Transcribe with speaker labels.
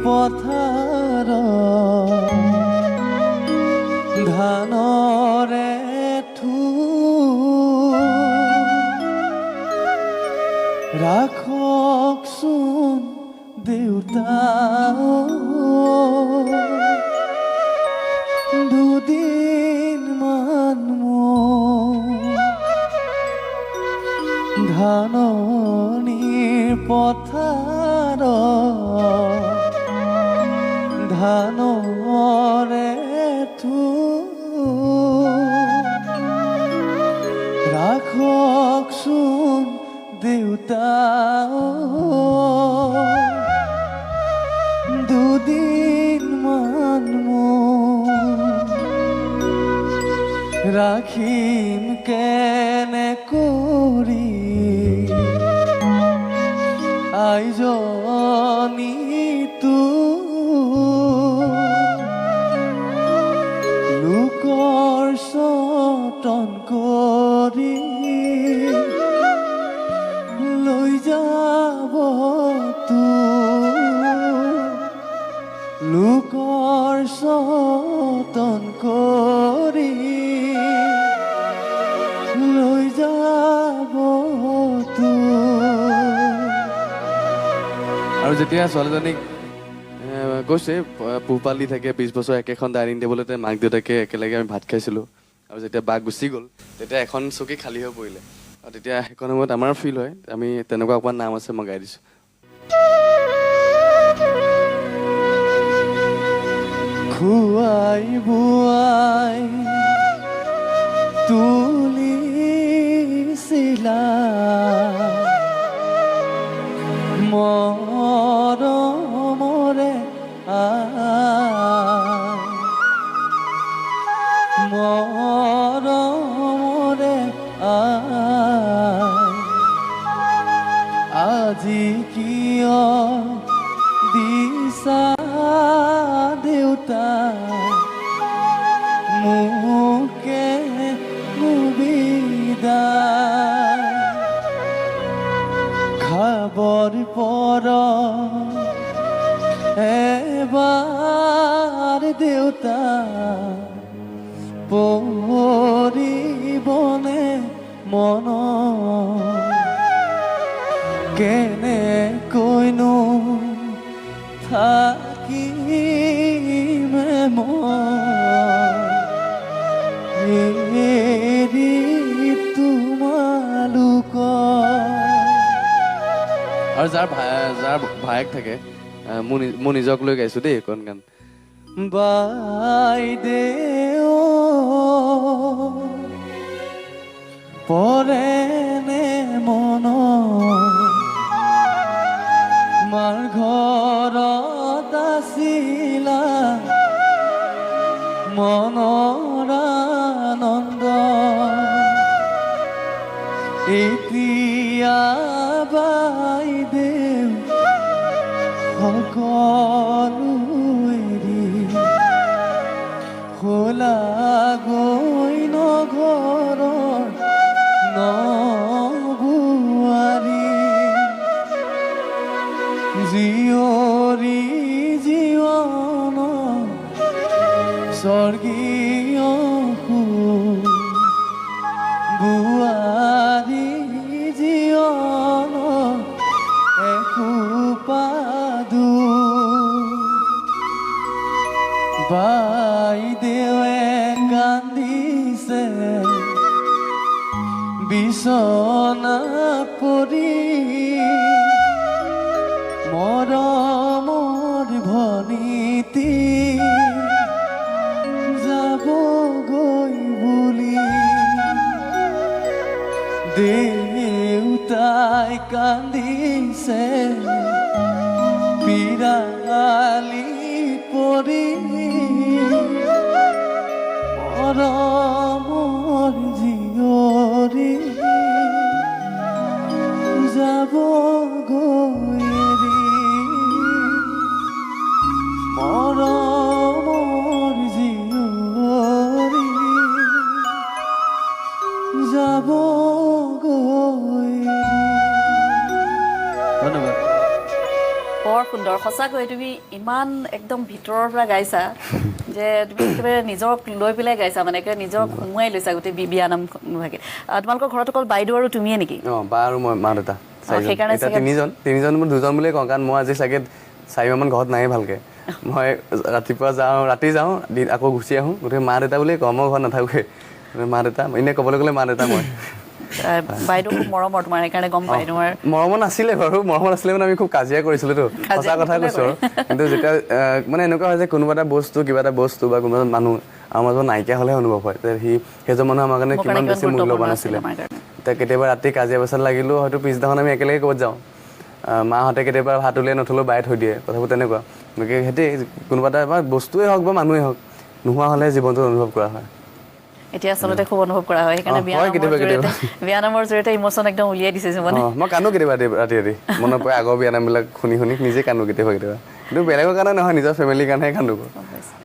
Speaker 1: পথাৰ ধানৰে ৰাখকচোন দেউতা দুদিনমান ধাননিৰ পথাৰ ধানৰে ৰাখকচোন দেউতা দুদিনমান ৰাখিম কেনে কৰি আইজনী লোকৰ যতন কৰি লৈ যাব লোকৰ যতন কৰি লৈ যাব আৰু যেতিয়া ছোৱালীজনীক কৈছে পোহপাল দি থাকে 20 বছৰ একেখন ডাইনিং টেবুলতে মাক দেউতাকে একেলগে আমি ভাত খাইছিলোঁ আৰু যেতিয়া বা গুচি গ'ল তেতিয়া এখন চকী খালী হৈ পৰিলে আৰু তেতিয়া সেইখন সময়ত আমাৰ ফিল হয় আমি তেনেকুৱা অকণমান নাম আছে মই গাই দিছোঁ খুৱাই বুৱাই তুলিছিলা মৰমৰে মৰমৰে আজি কিয় দিছা দেউতা মোকে বিদায় খাবৰ পৰ এবাৰ দেউতা পৰিবনে মন কেনেকৈনো থাকিমে এৰি তোমালোকৰ আৰু যাৰ ভায়েক থাকে মোৰ নিজক লৈ গাইছোঁ দেই এইখন গান বাইদেউ পৰেনে মন মাৰ ঘৰত আছিলা মনৰ আনন্দ এতিয়া বাইদেউ সকলো এৰি খোলা গৈ নঘৰৰ নবোৱাৰী জীয়ৰী জীৱন স্বৰ্গীয় বোৱাৰী জীৱন একোপাদু বাইদেৱে কান্দিছে বিচনাত পৰি মৰমৰ ভনীতি যাবগৈ বুলি দেউতাই কান্দিছে পিৰালি পৰি মৰমৰ জীয়ৰী যাবগৈ মৰমৰ জীয়ৰী যাবগৈ
Speaker 2: বৰ সুন্দৰ আৰু সঁচাকৈ তুমি ইমান একদম ভিতৰৰ পৰা গাইছা যে তুমি একেবাৰে নিজক লৈ পেলাই গাইছা মানে একেবাৰে নিজক সোমোৱাই লৈছা গোটেই বিয়ানাম ভাগে তোমালোকৰ ঘৰত অকল বাইদেউ আৰু তুমিয়ে নেকি
Speaker 1: বা আৰু মই মা দেউতা
Speaker 2: সেইকাৰণে
Speaker 1: এতিয়া তিনিজন মোৰ দুজন বুলিয়ে কওঁ কাৰণ মই আজি চাগে 4 মাহমান ঘৰত নাই ভালকে মই ৰাতিপুৱা যাওঁ ৰাতি যাওঁ আকৌ গুচি আহোঁ গতিকে মা দেউতা বুলিয়ে কওঁ মই ঘৰত নাথাকোৱে মা দেউতা এনেই ক'বলৈ গ'লে মা দেউতা মই
Speaker 2: বাইদেউ খুব মৰমৰ তোমাৰ সেইকাৰণে গম পাই তোমাৰ
Speaker 1: মৰমৰ নাছিলে বাৰু মৰমৰ নাছিলে মানে আমি খুব কাজিয়া কৰিছিলোতো সঁচা কথা কৈছো আৰু কিন্তু যেতিয়া মানে এনেকুৱা হয় যে কোনোবা এটা বস্তু কিবা এটা বস্তু বা কোনোবা এজন মানুহ আমাৰ মাজত নাইকিয়া হ'লেহে অনুভৱ হয় যে সেইজন মানুহ আমাৰ কাৰণে কিমান বেছি মূল্যৱান আছিলে এতিয়া কেতিয়াবা ৰাতি কাজিয়া পেচাল লাগিলেও হয়তো পিছদিনাখন আমি একেলগে ক'ৰবাত যাওঁ মাহঁতে কেতিয়াবা ভাত উলিয়াই নথলেও বাই থৈ দিয়ে কথাবোৰ তেনেকুৱা গতিকে সেইটোৱে কোনোবা এটা বস্তুৱেই হওক বা মানুহেই হওক নোহোৱা হ'লে জীৱনটো অনুভৱ কৰা হয়
Speaker 2: এতিয়া আচলতে খুব অনুভৱ কৰা হয় সেইকাৰণে বিয়ানামৰ জৰিয়তে ইমোচন একদম উলিয়াই দিছে মানে
Speaker 1: মই কান্দো কেতিয়াবা ৰাতি ৰাতি মনত পৰে আগৰ বিয়ানামবিলাক শুনি নিজে কান্দো কেতিয়াবা কিন্তু বেলেগৰ কাৰণে নহয় নিজৰ ফেমিলিৰ কাৰণেহে কান্দো